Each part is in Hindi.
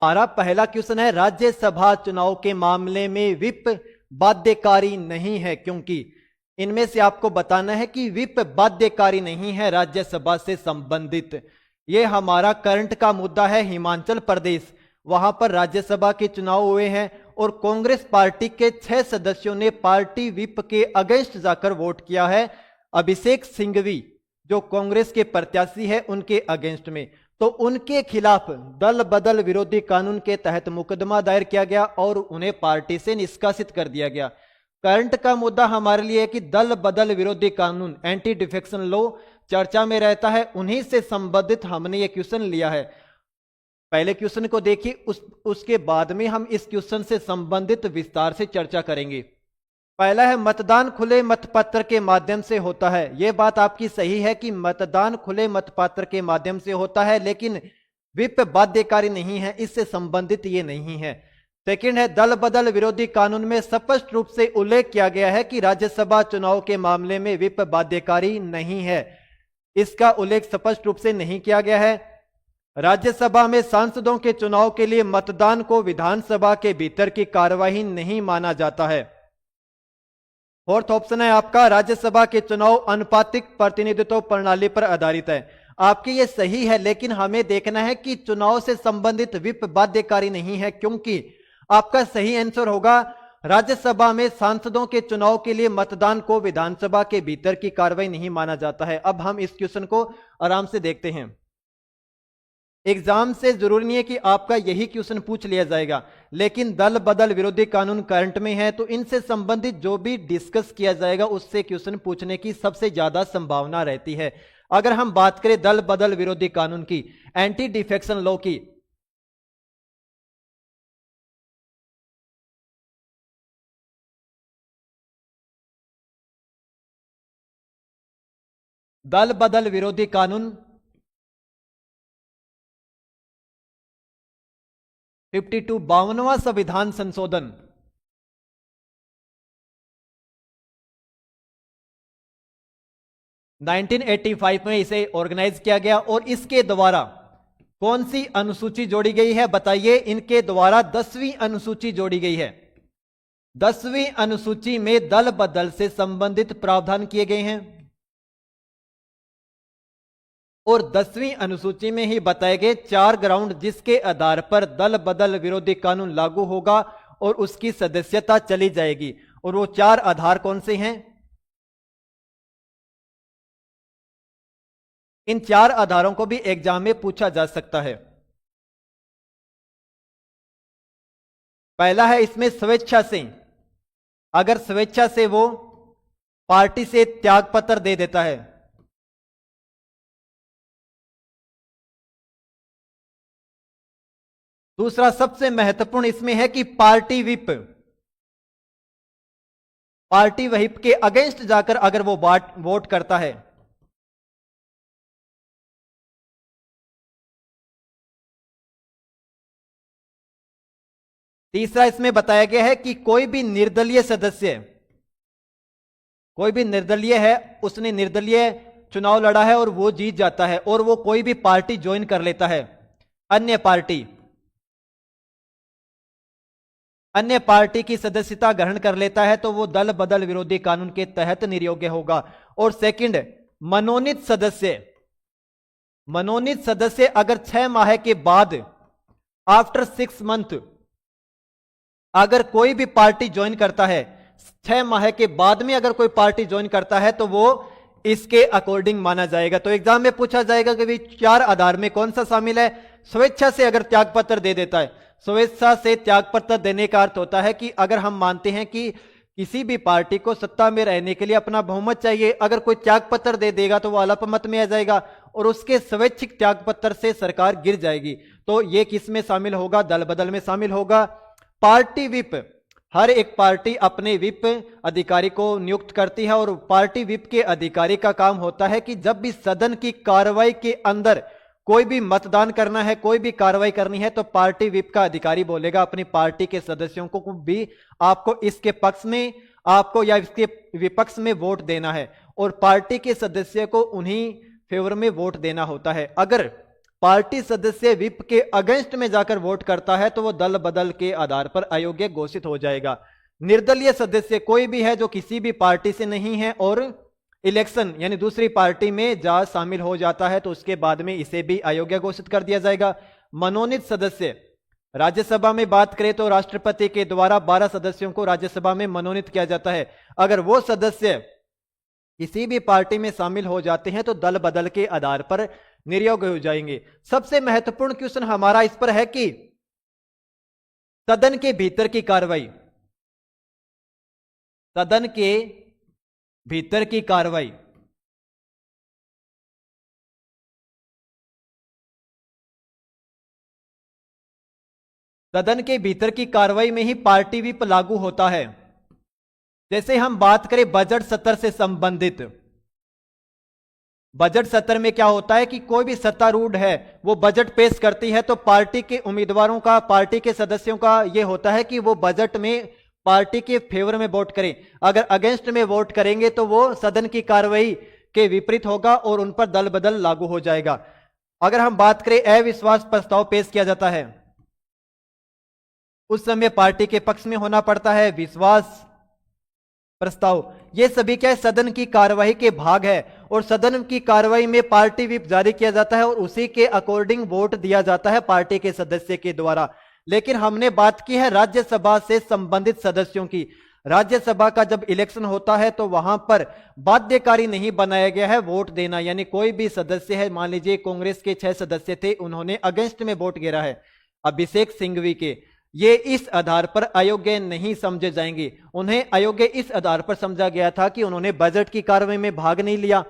हमारा पहला क्वेश्चन है, राज्यसभा चुनाव के मामले में व्हिप बाध्यकारी नहीं है, क्योंकि इनमें से आपको बताना है कि व्हिप बाध्यकारी नहीं है राज्यसभा से संबंधित। यह हमारा करंट का मुद्दा है। हिमाचल प्रदेश, वहां पर राज्यसभा के चुनाव हुए हैं और कांग्रेस पार्टी के 6 सदस्यों ने पार्टी व्हिप के अगेंस्ट जाकर वोट किया है, अभिषेक सिंघवी जो कांग्रेस के प्रत्याशी है उनके अगेंस्ट में। तो उनके खिलाफ दल बदल विरोधी कानून के तहत मुकदमा दायर किया गया और उन्हें पार्टी से निष्कासित कर दिया गया। करंट का मुद्दा हमारे लिए है कि दल बदल विरोधी कानून, एंटी डिफेक्शन लॉ चर्चा में रहता है, उन्हीं से संबंधित हमने ये क्वेश्चन लिया है। पहले क्वेश्चन को देखिए, उसके बाद में हम इस क्वेश्चन से संबंधित विस्तार से चर्चा करेंगे। पहला है, मतदान खुले मतपत्र के माध्यम से होता है। यह बात आपकी सही है कि मतदान खुले मतपत्र के माध्यम से होता है, लेकिन व्हिप बाध्यकारी नहीं है, इससे संबंधित ये नहीं है। सेकंड है, दल बदल विरोधी कानून में स्पष्ट रूप से उल्लेख किया गया है कि राज्यसभा चुनाव के मामले में व्हिप बाध्यकारी नहीं है। इसका उल्लेख स्पष्ट रूप से नहीं किया गया है। राज्यसभा में सांसदों के चुनाव के लिए मतदान को विधानसभा के भीतर की कार्यवाही नहीं माना जाता है। फोर्थ ऑप्शन है आपका, राज्यसभा के चुनाव अनुपातिक प्रतिनिधित्व प्रणाली पर आधारित है। आपकी ये सही है, लेकिन हमें देखना है कि चुनाव से संबंधित व्हिप बाध्यकारी नहीं है, क्योंकि आपका सही आंसर होगा राज्यसभा में सांसदों के चुनाव के लिए मतदान को विधानसभा के भीतर की कार्रवाई नहीं माना जाता है। अब हम इस क्वेश्चन को आराम से देखते हैं। एग्जाम से जरूरी नहीं है कि आपका यही क्वेश्चन पूछ लिया जाएगा, लेकिन दल बदल विरोधी कानून करंट में है, तो इनसे संबंधित जो भी डिस्कस किया जाएगा उससे क्वेश्चन पूछने की सबसे ज्यादा संभावना रहती है। अगर हम बात करें दल बदल विरोधी कानून की, एंटी डिफेक्शन लॉ की, दल बदल विरोधी कानून 52 52वां संविधान संशोधन 1985 में इसे ऑर्गेनाइज किया गया और इसके द्वारा कौन सी अनुसूची जोड़ी गई है बताइए। इनके द्वारा 10वीं अनुसूची जोड़ी गई है। 10वीं अनुसूची में दल बदल से संबंधित प्रावधान किए गए हैं और 10वीं अनुसूची में ही बताए गए 4 ग्राउंड जिसके आधार पर दल बदल विरोधी कानून लागू होगा और उसकी सदस्यता चली जाएगी। और वो 4 आधार कौन से हैं? इन 4 आधारों को भी एग्जाम में पूछा जा सकता है। पहला है इसमें स्वेच्छा से, अगर स्वेच्छा से वो पार्टी से त्यागपत्र दे देता है। दूसरा सबसे महत्वपूर्ण इसमें है कि पार्टी व्हिप के अगेंस्ट जाकर अगर वो वोट करता है। तीसरा इसमें बताया गया है कि कोई भी निर्दलीय सदस्य, कोई भी निर्दलीय है, उसने निर्दलीय चुनाव लड़ा है और वो जीत जाता है और वो कोई भी पार्टी ज्वाइन कर लेता है, अन्य पार्टी की सदस्यता ग्रहण कर लेता है, तो वो दल बदल विरोधी कानून के तहत निर्योग्य होगा। और सेकंड, मनोनीत सदस्य अगर 6 माह के बाद, आफ्टर 6 मंथ, अगर कोई भी पार्टी ज्वाइन करता है, 6 माह के बाद में अगर कोई पार्टी ज्वाइन करता है तो वो इसके अकॉर्डिंग माना जाएगा। तो एग्जाम में पूछा जाएगा कि 4 आधार में कौन सा शामिल है? स्वेच्छा से अगर त्यागपत्र दे देता है। स्वेच्छा से त्यागपत्र देने का अर्थ होता है कि अगर हम मानते हैं कि किसी भी पार्टी को सत्ता में रहने के लिए अपना बहुमत चाहिए, अगर कोई त्यागपत्र दे देगा तो वो अल्पमत में आ जाएगा और उसके स्वैच्छिक त्यागपत्र से सरकार गिर जाएगी। तो ये किस में शामिल होगा? दल बदल में शामिल होगा। पार्टी व्हिप, हर एक पार्टी अपने व्हिप अधिकारी को नियुक्त करती है और पार्टी व्हिप के अधिकारी का काम होता है कि जब भी सदन की कार्रवाई के अंदर कोई भी मतदान करना है, कोई भी कार्रवाई करनी है, तो पार्टी व्हिप का अधिकारी बोलेगा अपनी पार्टी के सदस्यों को भी आपको इसके पक्ष में, आपको या इसके विपक्ष में वोट देना है और पार्टी के सदस्य को उन्हीं फेवर में वोट देना होता है। अगर पार्टी सदस्य विप के अगेंस्ट में जाकर वोट करता है तो वो दल बदल के आधार पर अयोग्य घोषित हो जाएगा। निर्दलीय सदस्य कोई भी है जो किसी भी पार्टी से नहीं है और इलेक्शन यानी दूसरी पार्टी में जा शामिल हो जाता है तो उसके बाद में इसे भी अयोग्य घोषित कर दिया जाएगा। मनोनीत सदस्य, राज्यसभा में बात करें तो राष्ट्रपति के द्वारा 12 सदस्यों को राज्यसभा में मनोनीत किया जाता है। अगर वो सदस्य किसी भी पार्टी में शामिल हो जाते हैं तो दल बदल के आधार पर निर्योग्य हो जाएंगे। सबसे महत्वपूर्ण क्वेश्चन हमारा इस पर है कि सदन के भीतर की कार्रवाई, सदन के भीतर की कार्रवाई सदन के भीतर की कार्रवाई में ही पार्टी व्हिप लागू होता है। जैसे हम बात करें बजट सत्र से संबंधित, बजट सत्र में क्या होता है कि कोई भी सत्तारूढ़ है वो बजट पेश करती है तो पार्टी के उम्मीदवारों का, पार्टी के सदस्यों का ये होता है कि वो बजट में पार्टी के फेवर में वोट करें। अगर अगेंस्ट में वोट करेंगे तो वो सदन की कार्रवाई के विपरीत होगा और उन पर दल बदल लागू हो जाएगा। अगर हम बात करें अविश्वास प्रस्ताव पेश किया जाता है उस समय पार्टी के पक्ष में होना पड़ता है विश्वास प्रस्ताव। ये सभी क्या है, सदन की कार्यवाही के भाग है और सदन की कार्यवाही में पार्टी व्हिप जारी किया जाता है और उसी के अकॉर्डिंग वोट दिया जाता है पार्टी के सदस्य के द्वारा। लेकिन हमने बात की है राज्यसभा से संबंधित सदस्यों की। राज्यसभा का जब इलेक्शन होता है तो वहां पर बाध्यकारी नहीं बनाया गया है वोट देना, यानी कोई भी सदस्य है, मान लीजिए कांग्रेस के 6 सदस्य थे, उन्होंने अगेंस्ट में वोट गिरा है अभिषेक सिंघवी के, ये इस आधार पर अयोग्य नहीं समझे जाएंगे। उन्हें अयोग्य इस आधार पर समझा गया था कि उन्होंने बजट की कार्रवाई में भाग नहीं लिया,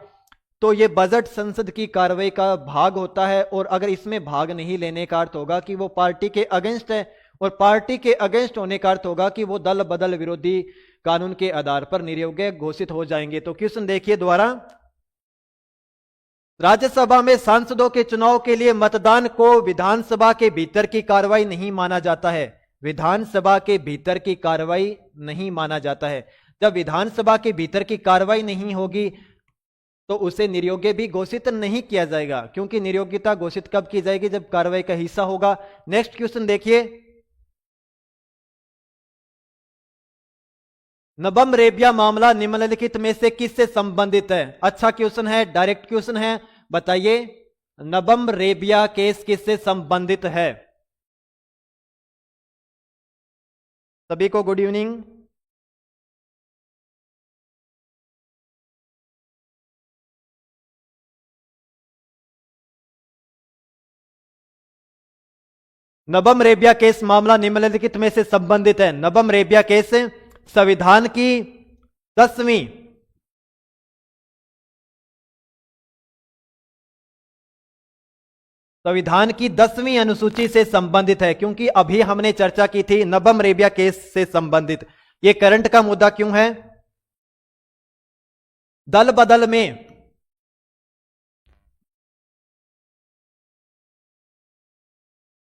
तो ये बजट संसद की कार्रवाई का भाग होता है और अगर इसमें भाग नहीं लेने का अर्थ होगा कि वो पार्टी के अगेंस्ट है और पार्टी के अगेंस्ट होने का अर्थ होगा कि वो दल बदल विरोधी कानून के आधार पर निर्योग्य घोषित हो जाएंगे। तो क्वेश्चन देखिए द्वारा, राज्यसभा में सांसदों के चुनाव के लिए मतदान को विधानसभा के भीतर की कार्रवाई नहीं माना जाता है। विधानसभा के भीतर की कार्रवाई नहीं माना जाता है। जब विधानसभा के भीतर की कार्रवाई नहीं होगी तो उसे निर्योग्य भी घोषित नहीं किया जाएगा, क्योंकि निर्योग्यता घोषित कब की जाएगी, जब कार्रवाई का हिस्सा होगा। नेक्स्ट क्वेश्चन देखिए, नबम रेबिया मामला निम्नलिखित में से किससे संबंधित है? अच्छा क्वेश्चन है, डायरेक्ट क्वेश्चन है, बताइए नबम रेबिया केस किससे संबंधित है? सभी को गुड इवनिंग। नबम रेबिया केस मामला निम्नलिखित में से संबंधित है। नबम रेबिया केस संविधान की 10वीं अनुसूची से संबंधित है, क्योंकि अभी हमने चर्चा की थी नबम रेबिया केस से संबंधित। यह करंट का मुद्दा क्यों है? दल बदल में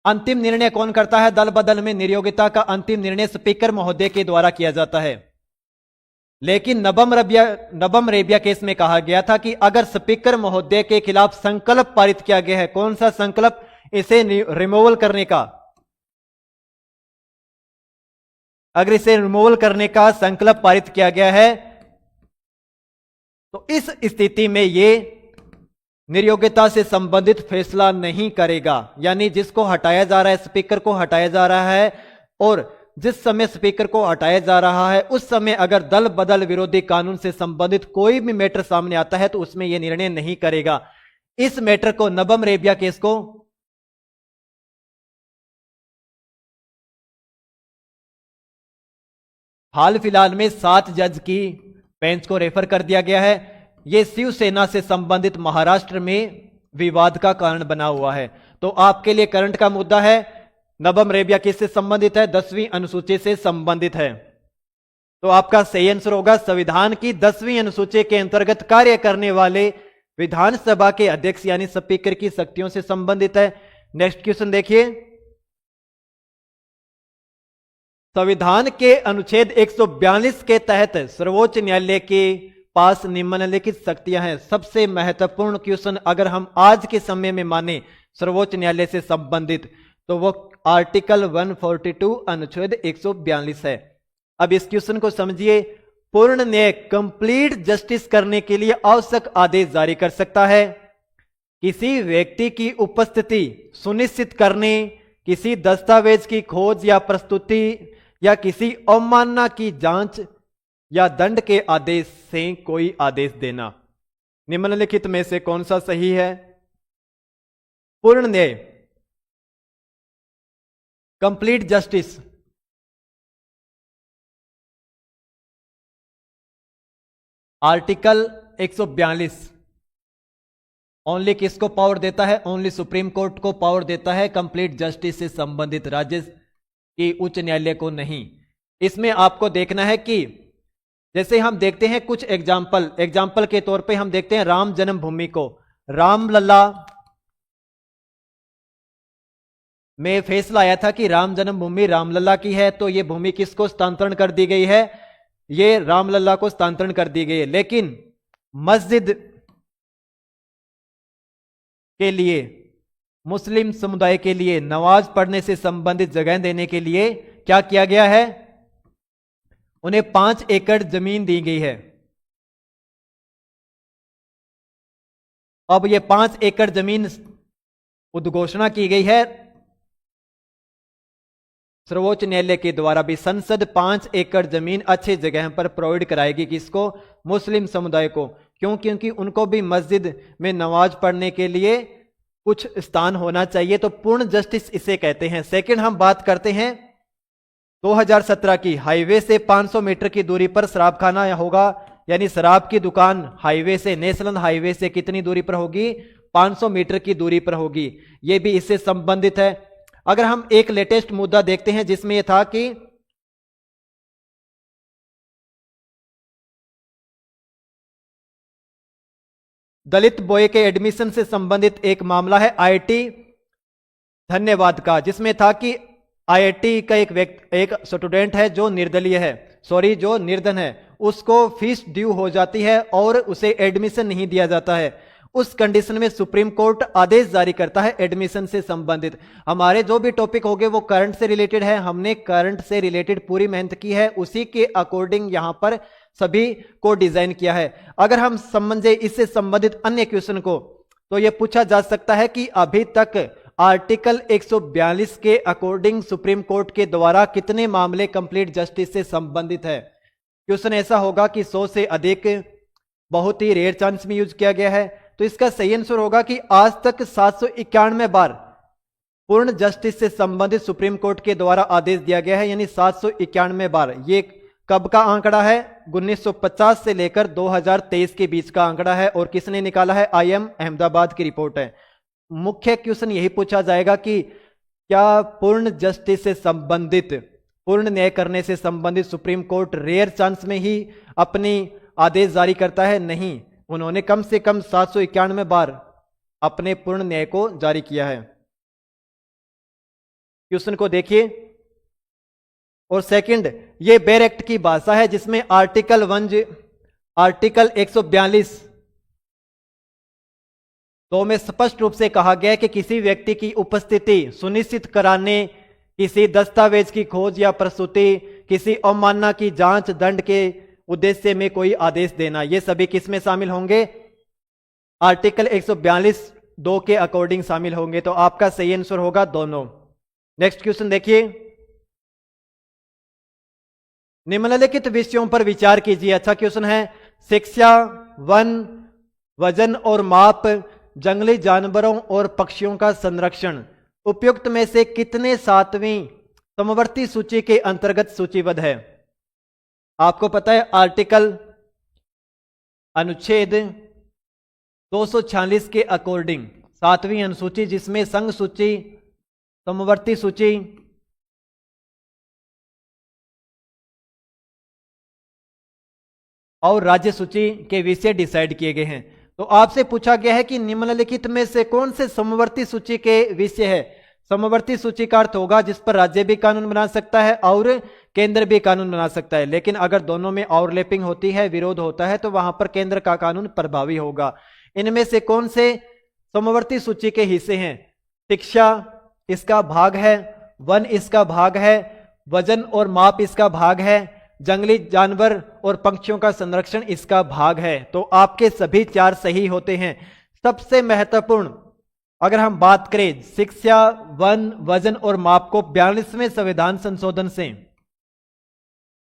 अंतिम निर्णय कौन करता है? दल बदल में निर्योग्यता का अंतिम निर्णय स्पीकर महोदय के द्वारा किया जाता है। लेकिन नबम रेबिया केस में कहा गया था कि अगर स्पीकर महोदय के खिलाफ संकल्प पारित किया गया है, कौन सा संकल्प? इसे रिमूवल करने का। अगर इसे रिमूवल करने का संकल्प पारित किया गया है तो इस स्थिति में यह निर्योग्यता से संबंधित फैसला नहीं करेगा। यानी जिसको हटाया जा रहा है, स्पीकर को हटाया जा रहा है, और जिस समय स्पीकर को हटाया जा रहा है उस समय अगर दल बदल विरोधी कानून से संबंधित कोई भी मैटर सामने आता है तो उसमें यह निर्णय नहीं करेगा। इस मैटर को, नबम रेबिया केस को हाल फिलहाल में 7 जज की बेंच को रेफर कर दिया गया है। यह शिवसेना से संबंधित महाराष्ट्र में विवाद का कारण बना हुआ है। तो आपके लिए करंट का मुद्दा है, नबम रेबिया किससे संबंधित है? 10वीं अनुसूची से संबंधित है। तो आपका सही आंसर होगा संविधान की 10वीं अनुसूची के अंतर्गत कार्य करने वाले विधानसभा के अध्यक्ष यानी स्पीकर की शक्तियों से संबंधित है। नेक्स्ट क्वेश्चन देखिए, संविधान के अनुच्छेद 142 के तहत सर्वोच्च न्यायालय के पास निम्नलिखित शक्तियां हैं। सबसे महत्वपूर्ण क्वेश्चन, अगर हम आज के समय में माने सर्वोच्च न्यायालय से संबंधित, तो वो आर्टिकल 142 अनुच्छेद 142 है। अब इस क्वेश्चन को समझिए। पूर्ण न्याय कंप्लीट जस्टिस करने के लिए आवश्यक आदेश जारी कर सकता है। किसी व्यक्ति की उपस्थिति सुनिश्चित करने, किसी दस्तावेज की खोज या प्रस्तुति या किसी अवमानना की जांच या दंड के आदेश से कोई आदेश देना। निम्नलिखित में से कौन सा सही है? पूर्ण न्याय, कंप्लीट जस्टिस। आर्टिकल 142 ओनली किसको पावर देता है? ओनली सुप्रीम कोर्ट को पावर देता है कंप्लीट जस्टिस से संबंधित, राज्य की उच्च न्यायालय को नहीं। इसमें आपको देखना है कि जैसे हम देखते हैं कुछ एग्जाम्पल के तौर पे हम देखते हैं राम जन्मभूमि को, रामलला में फैसला आया था कि राम जन्मभूमि रामलला की है, तो ये भूमि किसको हस्तांतरण कर दी गई है? ये रामलला को हस्तांतरण कर दी गई है। लेकिन मस्जिद के लिए, मुस्लिम समुदाय के लिए नमाज पढ़ने से संबंधित जगह देने के लिए क्या किया गया है? उन्हें 5 एकड़ जमीन दी गई है। अब ये 5 एकड़ जमीन उद्घोषणा की गई है सर्वोच्च न्यायालय के द्वारा भी। संसद 5 एकड़ जमीन अच्छे जगह पर प्रोवाइड कराएगी किसको? मुस्लिम समुदाय को। क्यों? क्योंकि उनको भी मस्जिद में नमाज पढ़ने के लिए कुछ स्थान होना चाहिए, तो पूर्ण जस्टिस इसे कहते हैं। सेकंड हम बात करते हैं 2017 की। हाईवे से 500 मीटर की दूरी पर शराब खाना होगा, यानी शराब की दुकान हाईवे से, नेशनल हाईवे से कितनी दूरी पर होगी? 500 मीटर की दूरी पर होगी। यह भी इससे संबंधित है। अगर हम एक लेटेस्ट मुद्दा देखते हैं जिसमें यह था कि दलित बॉय के एडमिशन से संबंधित एक मामला है आईआईटी धन्यवाद का, जिसमें था कि आईआईटी का एक स्टूडेंट है जो निर्दलीय है, जो निर्धन है, उसको फीस ड्यू हो जाती है और उसे एडमिशन नहीं दिया जाता है। उस कंडीशन में सुप्रीम कोर्ट आदेश जारी करता है एडमिशन से संबंधित। हमारे जो भी टॉपिक होंगे वो करंट से रिलेटेड है, हमने करंट से रिलेटेड पूरी मेहनत की है, उसी के अकॉर्डिंग यहां पर सभी को डिजाइन किया है। अगर हम समझे इससे संबंधित अन्य क्वेश्चन को, तो यह पूछा जा सकता है कि अभी तक आर्टिकल 142 के अकॉर्डिंग सुप्रीम कोर्ट के द्वारा कितने मामले कंप्लीट जस्टिस से संबंधित है। क्वेश्चन ऐसा होगा कि 100 से अधिक, बहुत ही रेयर चांस में यूज किया गया है, तो इसका सही आंसर होगा कि आज तक 791 बार पूर्ण जस्टिस से संबंधित सुप्रीम कोर्ट के द्वारा आदेश दिया गया है, यानी 791 बार। ये कब का आंकड़ा है? 1950 से लेकर 2023 के बीच का आंकड़ा है, और किसने निकाला है? IIM अहमदाबाद की रिपोर्ट है। मुख्य क्वेश्चन यही पूछा जाएगा कि क्या पूर्ण जस्टिस से संबंधित, पूर्ण न्याय करने से संबंधित सुप्रीम कोर्ट रेयर चांस में ही अपनी आदेश जारी करता है? नहीं, उन्होंने कम से कम 791 बार अपने पूर्ण न्याय को जारी किया है। क्वेश्चन को देखिए। और सेकंड, ये बेर एक्ट की भाषा है जिसमें आर्टिकल 142 तो में स्पष्ट रूप से कहा गया है कि किसी व्यक्ति की उपस्थिति सुनिश्चित कराने, किसी दस्तावेज की खोज या प्रस्तुति, किसी अवमानना की जांच, दंड के उद्देश्य में कोई आदेश देना, ये सभी किस में शामिल होंगे? आर्टिकल 142 2 के अकॉर्डिंग शामिल होंगे। तो आपका सही आंसर होगा दोनों। नेक्स्ट क्वेश्चन देखिए। निम्नलिखित विषयों पर विचार कीजिए। अच्छा क्वेश्चन है। शिक्षा, वन, वजन और माप, जंगली जानवरों और पक्षियों का संरक्षण उपयुक्त में से कितने 7वीं समवर्ती सूची के अंतर्गत सूचीबद्ध है? आपको पता है आर्टिकल अनुच्छेद 246 के अकॉर्डिंग 7वीं अनुसूची, जिसमें संघ सूची, समवर्ती सूची और राज्य सूची के विषय डिसाइड किए गए हैं। तो आपसे पूछा गया है कि निम्नलिखित में से कौन से समवर्ती सूची के विषय है? समवर्ती सूची का अर्थ होगा जिस पर राज्य भी कानून बना सकता है और केंद्र भी कानून बना सकता है, लेकिन अगर दोनों में ओवरलैपिंग होती है, विरोध होता है, तो वहां पर केंद्र का कानून प्रभावी होगा। इनमें से कौन से समवर्ती सूची के हिस्से हैं? शिक्षा इसका भाग है, वन इसका भाग है, वजन और माप इसका भाग है, जंगली जानवर और पक्षियों का संरक्षण इसका भाग है। तो आपके सभी 4 सही होते हैं। सबसे महत्वपूर्ण अगर हम बात करें शिक्षा, वन, वजन और माप को 42वें संविधान संशोधन से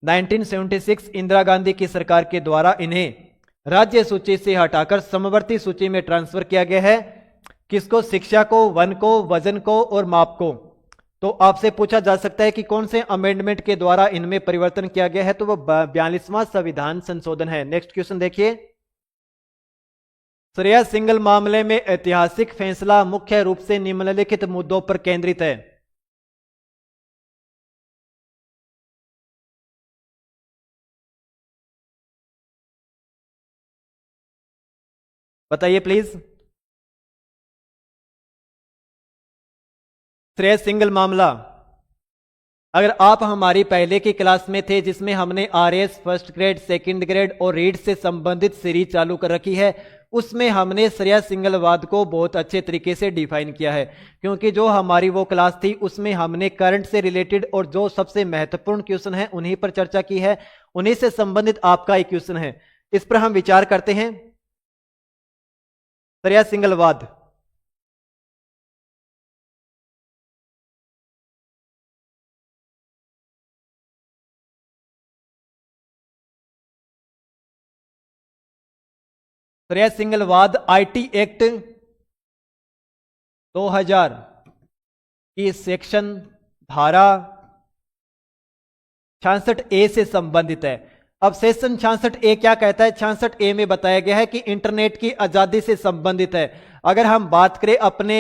1976 इंदिरा गांधी की सरकार के द्वारा इन्हें राज्य सूची से हटाकर समवर्ती सूची में ट्रांसफर किया गया है। किसको? शिक्षा को, वन को, वजन को और माप को। तो आपसे पूछा जा सकता है कि कौन से अमेंडमेंट के द्वारा इनमें परिवर्तन किया गया है, तो वो 42वां संविधान संशोधन है। नेक्स्ट क्वेश्चन देखिए, श्रेया सिंगल मामले में ऐतिहासिक फैसला मुख्य रूप से निम्नलिखित मुद्दों पर केंद्रित है। बताइए प्लीज। श्रेय सिंगल मामला, अगर आप हमारी पहले की क्लास में थे जिसमें हमने RS first grade, second grade और रीड से संबंधित सीरीज चालू कर रखी है, उसमें हमने श्रेय सिंगलवाद को बहुत अच्छे तरीके से डिफाइन किया है। क्योंकि जो हमारी वो क्लास थी उसमें हमने करंट से रिलेटेड और जो सबसे महत्वपूर्ण क्वेश्चन है उन्हीं पर चर्चा की है, उन्हीं से संबंधित आपका एक क्वेश्चन है। इस पर हम विचार करते हैं। श्रेय सिंगलवाद, श्रेय सिंगलवाद आईटी एक्ट 2000 की सेक्शन धारा 66A से संबंधित है। अब सेक्शन 66A क्या कहता है? 66A में बताया गया है कि इंटरनेट की आजादी से संबंधित है। अगर हम बात करें अपने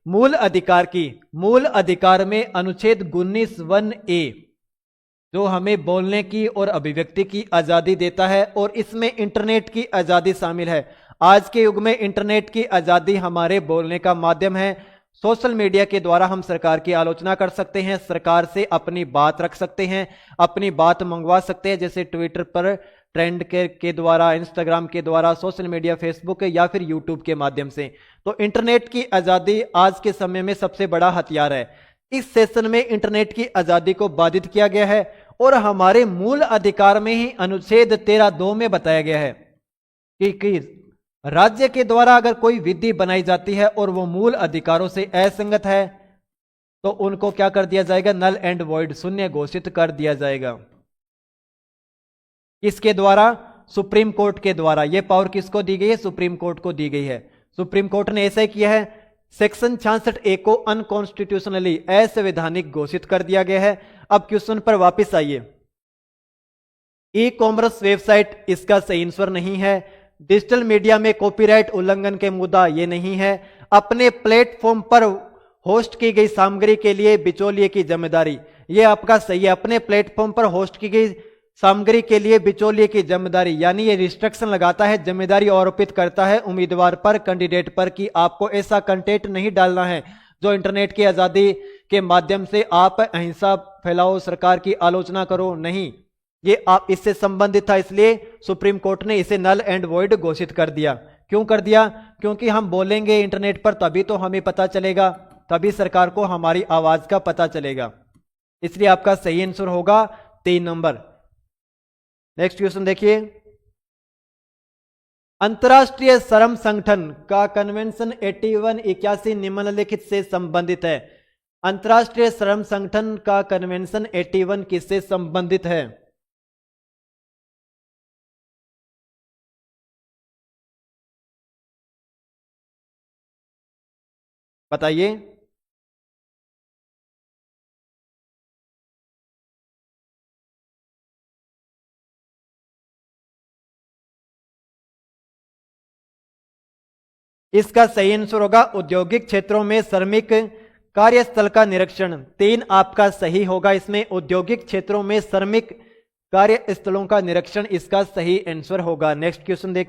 मूल अधिकार की, मूल अधिकार में अनुच्छेद 19(1)A जो हमें बोलने की और अभिव्यक्ति की आजादी देता है, और इसमें इंटरनेट की आजादी शामिल है। आज के युग में इंटरनेट की आजादी हमारे बोलने का माध्यम है। सोशल मीडिया के द्वारा हम सरकार की आलोचना कर सकते हैं, सरकार से अपनी बात रख सकते हैं, अपनी बात मंगवा सकते हैं, जैसे ट्विटर पर ट्रेंड के द्वारा, इंस्टाग्राम के द्वारा, सोशल मीडिया, फेसबुक या फिर यूट्यूब के माध्यम से। तो इंटरनेट की आजादी आज के समय में सबसे बड़ा हथियार है। इस सेशन में इंटरनेट की आजादी को बाधित किया गया है और हमारे मूल अधिकार में ही अनुच्छेद 13(2) में बताया गया है कि राज्य के द्वारा अगर कोई विधि बनाई जाती है और वो मूल अधिकारों से असंगत है तो उनको क्या कर दिया जाएगा? नल एंड वॉइड, शून्य घोषित कर दिया जाएगा। किसके द्वारा? सुप्रीम कोर्ट के द्वारा। यह पावर किसको दी गई है? सुप्रीम कोर्ट को दी गई है। सुप्रीम कोर्ट ने ऐसा ही किया है। सेक्शन 66A को अनकॉन्स्टिट्यूशनली, असंवैधानिक घोषित कर दिया गया है। अब क्वेश्चन पर वापस आइए। ई कॉमर्स वेबसाइट इसका सही आंसर नहीं है। डिजिटल मीडिया में कॉपीराइट उल्लंघन के मुद्दा ये नहीं है। अपने प्लेटफॉर्म पर होस्ट की गई सामग्री के लिए बिचौलिए की जिम्मेदारी, ये आपका सही है। अपने प्लेटफॉर्म पर होस्ट की गई सामग्री के लिए बिचौलिए की जिम्मेदारी, यानी ये रिस्ट्रिक्शन लगाता है, जिम्मेदारी आरोपित करता है उम्मीदवार पर, कैंडिडेट पर, कि आपको ऐसा कंटेंट नहीं डालना है जो इंटरनेट की आजादी के माध्यम से आप अहिंसा फैलाओ, सरकार की आलोचना करो। नहीं, ये आप इससे संबंधित था, इसलिए सुप्रीम कोर्ट ने इसे नल एंड वॉइड घोषित कर दिया। क्यों कर दिया? क्योंकि हम बोलेंगे इंटरनेट पर तभी तो हमें पता चलेगा, तभी सरकार को हमारी आवाज का पता चलेगा। इसलिए आपका सही आंसर होगा 3 नंबर। नेक्स्ट क्वेश्चन देखिए, अंतरराष्ट्रीय श्रम संगठन का कन्वेंशन 81 निम्नलिखित से संबंधित है। अंतरराष्ट्रीय श्रम संगठन का कन्वेंशन 81 किससे संबंधित है? बताइए। इसका सही आंसर होगा औद्योगिक क्षेत्रों में श्रमिक कार्यस्थल का निरीक्षण। 3 आपका सही होगा। इसमें औद्योगिक क्षेत्रों में श्रमिक कार्यस्थलों का निरीक्षण इसका सही आंसर होगा। नेक्स्ट क्वेश्चन देखिए।